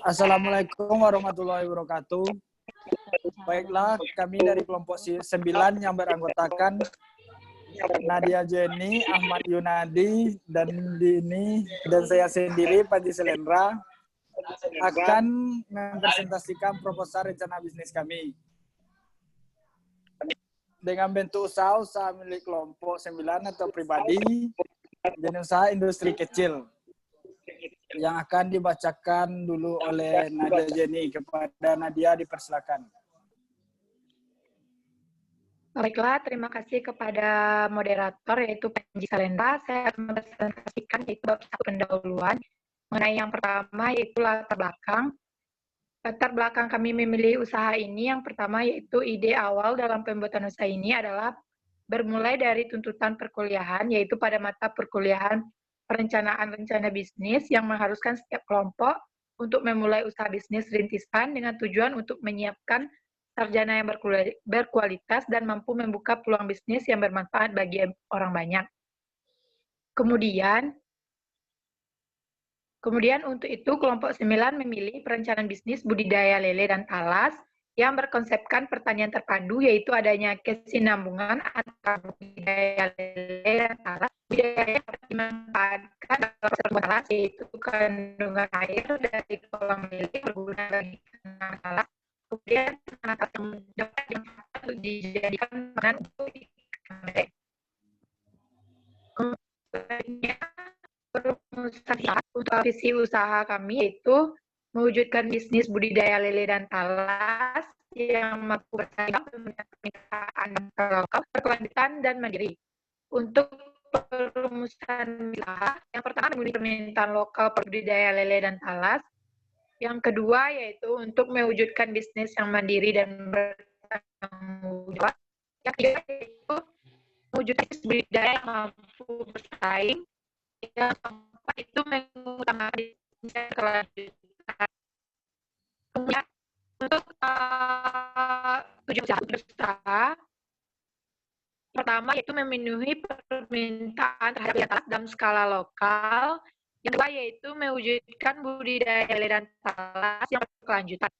Assalamualaikum warahmatullahi wabarakatuh. Baiklah, kami dari kelompok 9 yang beranggotakan Nadia Jenny, Ahmad Yunadi, dan Dini, dan saya sendiri, Panji Selendra, akan mempresentasikan proposal rencana bisnis kami. Dengan bentuk usaha milik kelompok 9 atau pribadi, jenis usaha industri kecil, yang akan dibacakan dulu oleh Nadia Jenny. Kepada Nadia dipersilakan. Baiklah, terima kasih kepada moderator yaitu Panji Selendra. Saya akan mempresentasikan yaitu bab 1 pendahuluan mengenai yang pertama yaitu latar belakang. Latar belakang kami memilih usaha ini yang pertama yaitu ide awal dalam pembuatan usaha ini adalah bermulai dari tuntutan perkuliahan yaitu pada mata perkuliahan perencanaan rencana bisnis yang mengharuskan setiap kelompok untuk memulai usaha bisnis rintisan dengan tujuan untuk menyiapkan sarjana yang berkualitas dan mampu membuka peluang bisnis yang bermanfaat bagi orang banyak. Kemudian untuk itu kelompok 9 memilih perencanaan bisnis budidaya lele dan talas yang berkonsepkan pertanian terpadu yaitu adanya kesinambungan antara budidaya lele dan talas. Budidaya yang dapat dimanfaatkan dalam talas yaitu kandungan air dari kolam lele berguna bagi tanaman talas. Kemudian tanaman yang dapat dimanfaatkan untuk dijadikan makanan untuk ikan lele. Kemudian untuk visi usaha kami yaitu mewujudkan bisnis budidaya lele dan talas yang mampu bersaing dengan permintaan lokal, berkelanjutan dan mandiri. Untuk perumusan usaha, yang pertama memenuhi permintaan lokal budidaya lele dan talas. Yang kedua yaitu untuk mewujudkan bisnis yang mandiri dan bertanggung jawab. Yang ketiga yaitu mewujudkan bisnis budidaya yang mampu bersaing. Yang keempat itu mengutamakan kelanjutan. Kemudian untuk tujuan usaha pertama yaitu memenuhi permintaan terhadap yang talas dalam skala lokal. Yang kedua yaitu mewujudkan budidaya lele dan talas yang berkelanjutan.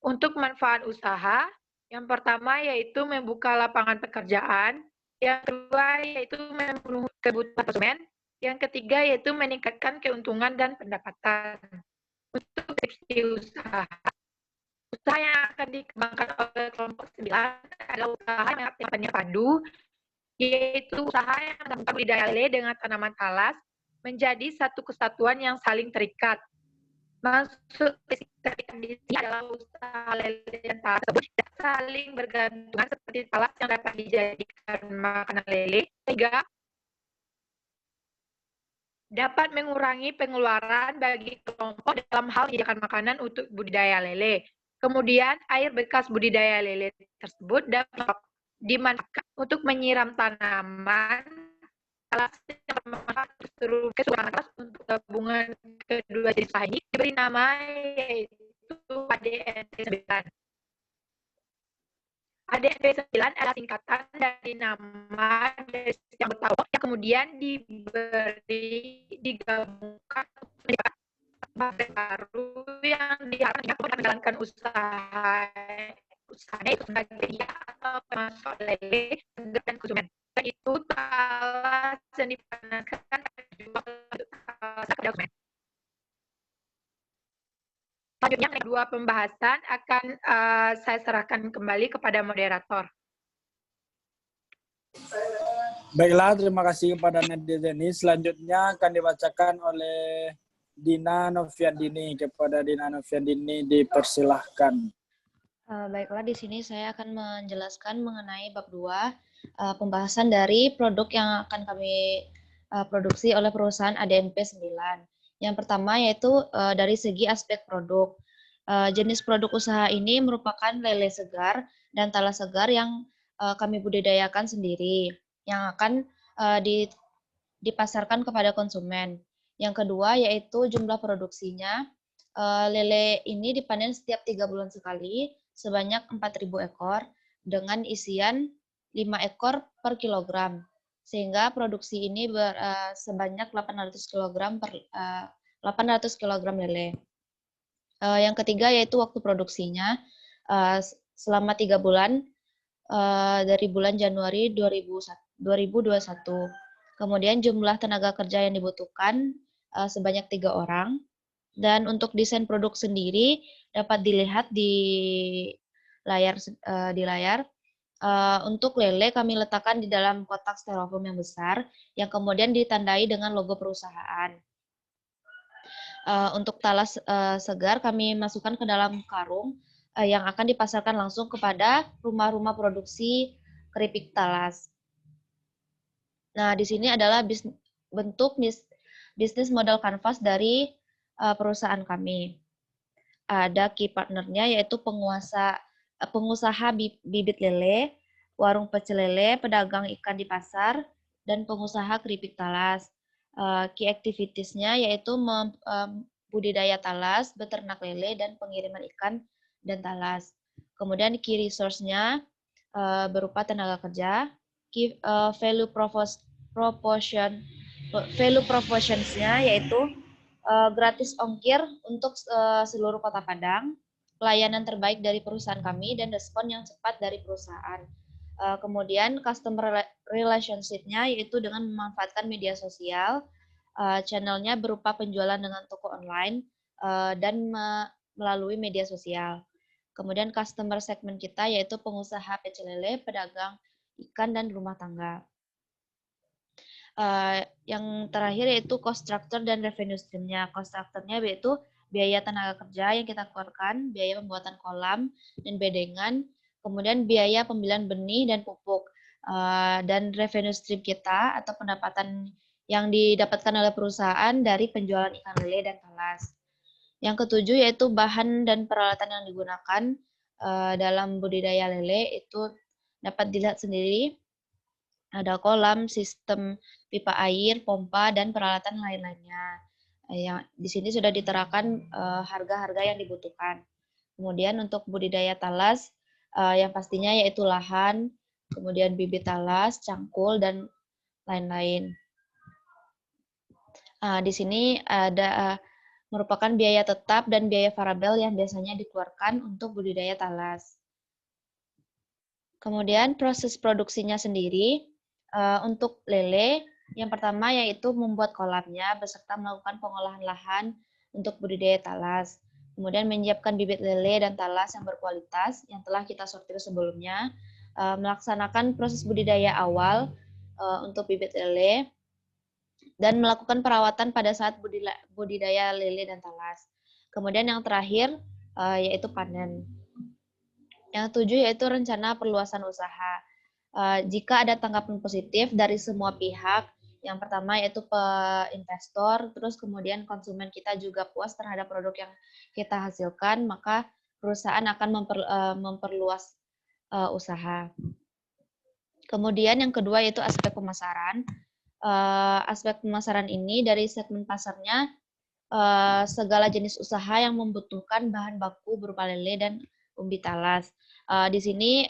Untuk manfaat usaha, yang pertama yaitu membuka lapangan pekerjaan. Yang kedua yaitu memenuhi kebutuhan konsumen. Yang ketiga yaitu meningkatkan keuntungan dan pendapatan. Untuk deskripsi usaha yang akan dikembangkan oleh kelompok 9 adalah usaha yang artinya padu, yaitu usaha yang menggabungkan budidaya lele dengan tanaman talas menjadi satu kesatuan yang saling terikat. Maksud terikat di sini adalah usaha lele dan talas tersebut saling bergantungan seperti talas yang dapat dijadikan makanan lele, sehingga dapat mengurangi pengeluaran bagi kelompok dalam hal menyediakan makanan untuk budidaya lele. Kemudian air bekas budidaya lele tersebut dapat dimanfaatkan untuk menyiram tanaman talas yang bermanfaat seluruh keseluruhan talas. Untuk gabungan kedua jenis usaha ini diberi nama yaitu ADNP 9. ADNP 9 adalah singkatan dari nama desa yang bertawa yang kemudian digabungkan menjadi baru yang diharapkan menjalankan usahanya itu sebagai atau pemasok lele dan konsumen. Itu talas yang dipanaskan dijual untuk kepada konsumen. Selanjutnya kedua pembahasan akan saya serahkan kembali kepada moderator. Baiklah, terima kasih kepada Nadia Jenny. Selanjutnya akan dibacakan oleh Dina Noviandini. Kepada Dina Noviandini dipersilahkan. Baiklah, di sini saya akan menjelaskan mengenai bab 2, pembahasan dari produk yang akan kami produksi oleh perusahaan ADNP 9. Yang pertama yaitu dari segi aspek produk. Jenis produk usaha ini merupakan lele segar dan talas segar yang kami budidayakan sendiri, yang akan dipasarkan kepada konsumen. Yang kedua yaitu jumlah produksinya. Lele ini dipanen setiap 3 bulan sekali sebanyak 4.000 ekor dengan isian 5 ekor per kilogram, sehingga produksi ini sebanyak 800 kg lele. Yang ketiga yaitu waktu produksinya selama 3 bulan dari bulan Januari 2021. Kemudian jumlah tenaga kerja yang dibutuhkan sebanyak 3 orang. Dan untuk desain produk sendiri dapat dilihat di layar. Untuk lele kami letakkan di dalam kotak styrofoam yang besar yang kemudian ditandai dengan logo perusahaan. Untuk talas segar kami masukkan ke dalam karung yang akan dipasarkan langsung kepada rumah-rumah produksi keripik talas. Nah, di sini adalah bentuk bisnis model kanvas dari perusahaan kami. Ada key partnernya yaitu pengusaha bibit lele, warung pecel lele, pedagang ikan di pasar, dan pengusaha keripik talas. Key activitiesnya yaitu budidaya talas, beternak lele, dan pengiriman ikan dan talas. Kemudian key resource-nya berupa tenaga kerja, key value proportions-nya yaitu gratis ongkir untuk seluruh Kota Padang, pelayanan terbaik dari perusahaan kami, dan respon yang cepat dari perusahaan. Kemudian customer relationship-nya yaitu dengan memanfaatkan media sosial, channelnya berupa penjualan dengan toko online dan melalui media sosial. Kemudian customer segment kita yaitu pengusaha pecel lele, pedagang ikan, dan rumah tangga. Yang terakhir yaitu cost structure dan revenue stream-nya. Cost structure-nya yaitu biaya tenaga kerja yang kita keluarkan, biaya pembuatan kolam dan bedengan, kemudian biaya pembelian benih dan pupuk, dan revenue stream kita atau pendapatan yang didapatkan oleh perusahaan dari penjualan ikan lele dan talas. Yang ketujuh yaitu bahan dan peralatan yang digunakan dalam budidaya lele itu dapat dilihat sendiri. Ada kolam, sistem pipa air, pompa, dan peralatan lain-lainnya. Yang di sini sudah diterakan harga-harga yang dibutuhkan. Kemudian untuk budidaya talas, yang pastinya yaitu lahan, kemudian bibit talas, cangkul, dan lain-lain. Di sini ada merupakan biaya tetap dan biaya variabel yang biasanya dikeluarkan untuk budidaya talas. Kemudian proses produksinya sendiri, untuk lele, yang pertama yaitu membuat kolamnya beserta melakukan pengolahan lahan untuk budidaya talas. Kemudian menyiapkan bibit lele dan talas yang berkualitas yang telah kita sortir sebelumnya. Melaksanakan proses budidaya awal untuk bibit lele dan melakukan perawatan pada saat budidaya lele dan talas. Kemudian yang terakhir yaitu panen. Yang tujuh yaitu rencana perluasan usaha. Jika ada tanggapan positif dari semua pihak, yang pertama yaitu investor, terus kemudian konsumen kita juga puas terhadap produk yang kita hasilkan, maka perusahaan akan memperluas usaha. Kemudian yang kedua yaitu aspek pemasaran. Aspek pemasaran ini dari segmen pasarnya, segala jenis usaha yang membutuhkan bahan baku berupa lele dan umbi talas. Di sini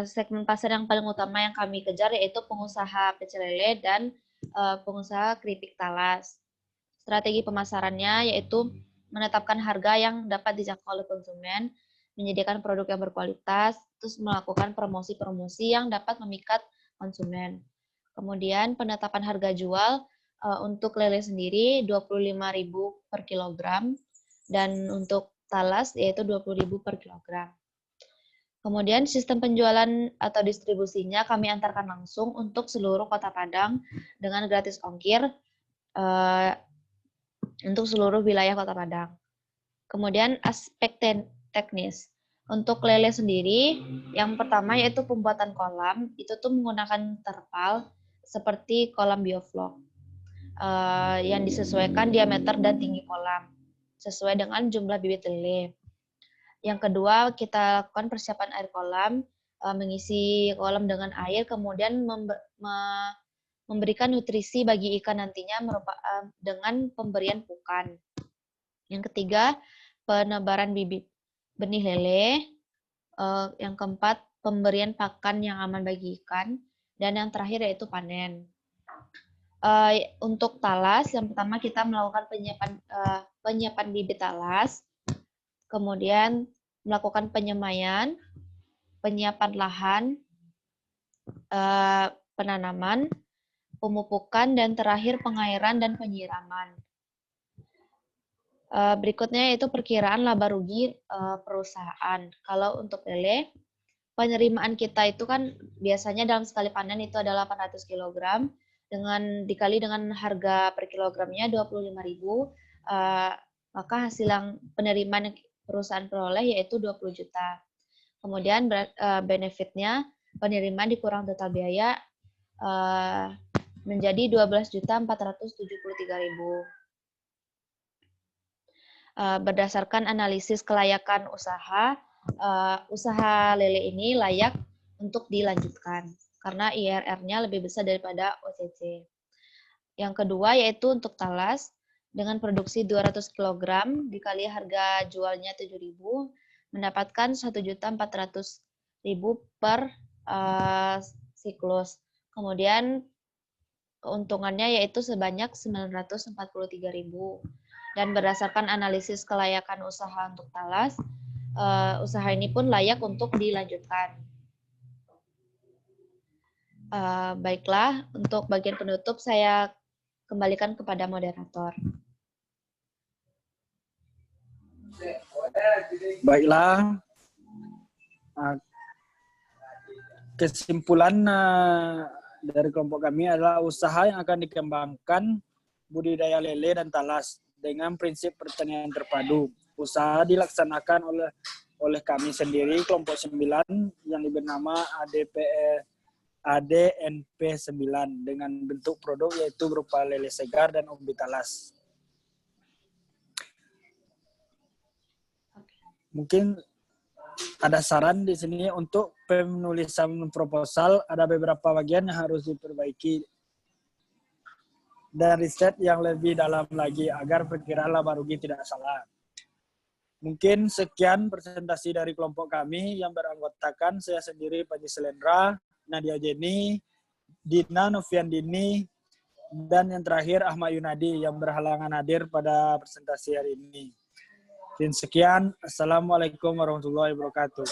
segmen pasar yang paling utama yang kami kejar yaitu pengusaha pecel lele dan pengusaha keripik talas. Strategi pemasarannya yaitu menetapkan harga yang dapat dijangkau oleh konsumen, menyediakan produk yang berkualitas, terus melakukan promosi-promosi yang dapat memikat konsumen. Kemudian penetapan harga jual untuk lele sendiri 25.000 per kilogram dan untuk talas yaitu 20.000 per kilogram. Kemudian sistem penjualan atau distribusinya kami antarkan langsung untuk seluruh Kota Padang dengan gratis ongkir untuk seluruh wilayah Kota Padang. Kemudian aspek teknis. Untuk lele sendiri, yang pertama yaitu pembuatan kolam, itu tuh menggunakan terpal seperti kolam bioflok yang disesuaikan diameter dan tinggi kolam sesuai dengan jumlah bibit lele. Yang kedua, kita lakukan persiapan air kolam, mengisi kolam dengan air, kemudian memberikan nutrisi bagi ikan nantinya dengan pemberian pukan. Yang ketiga, penebaran bibit benih lele. Yang keempat, pemberian pakan yang aman bagi ikan. Dan yang terakhir yaitu panen. Untuk talas, yang pertama kita melakukan penyiapan bibit talas, kemudian melakukan penyemaian, penyiapan lahan, penanaman, pemupukan, dan terakhir pengairan dan penyiraman. Berikutnya itu perkiraan laba rugi perusahaan. Kalau untuk lele, penerimaan kita itu kan biasanya dalam sekali panen itu adalah 800 kg, dikali dengan harga per kilogramnya 25.000, maka hasil yang penerimaan perusahaan peroleh yaitu 20 juta. Kemudian benefitnya penerimaan dikurang total biaya menjadi 12.473.000. Berdasarkan analisis kelayakan usaha, usaha lele ini layak untuk dilanjutkan karena IRR-nya lebih besar daripada OCC. Yang kedua yaitu untuk talas, dengan produksi 200 kg dikali harga jualnya 7.000, mendapatkan 1.400.000 per siklus. Kemudian keuntungannya yaitu sebanyak 943.000. Dan berdasarkan analisis kelayakan usaha untuk talas, usaha ini pun layak untuk dilanjutkan. Baiklah, untuk bagian penutup saya kembalikan kepada moderator. Baiklah, kesimpulan dari kelompok kami adalah usaha yang akan dikembangkan budidaya lele dan talas dengan prinsip pertanian terpadu. Usaha dilaksanakan oleh kami sendiri, kelompok 9 yang diberi nama ADNP 9 dengan bentuk produk yaitu berupa lele segar dan umbi talas. Mungkin ada saran di sini untuk penulisan proposal, ada beberapa bagian yang harus diperbaiki dan riset yang lebih dalam lagi agar perkiraan laba rugi tidak salah. Mungkin sekian presentasi dari kelompok kami yang beranggotakan saya sendiri Panji Selendra, Nadia Jenny, Dina Noviandini, dan yang terakhir Ahmad Yunadi yang berhalangan hadir pada presentasi hari ini. Dan sekian, Assalamualaikum warahmatullahi wabarakatuh.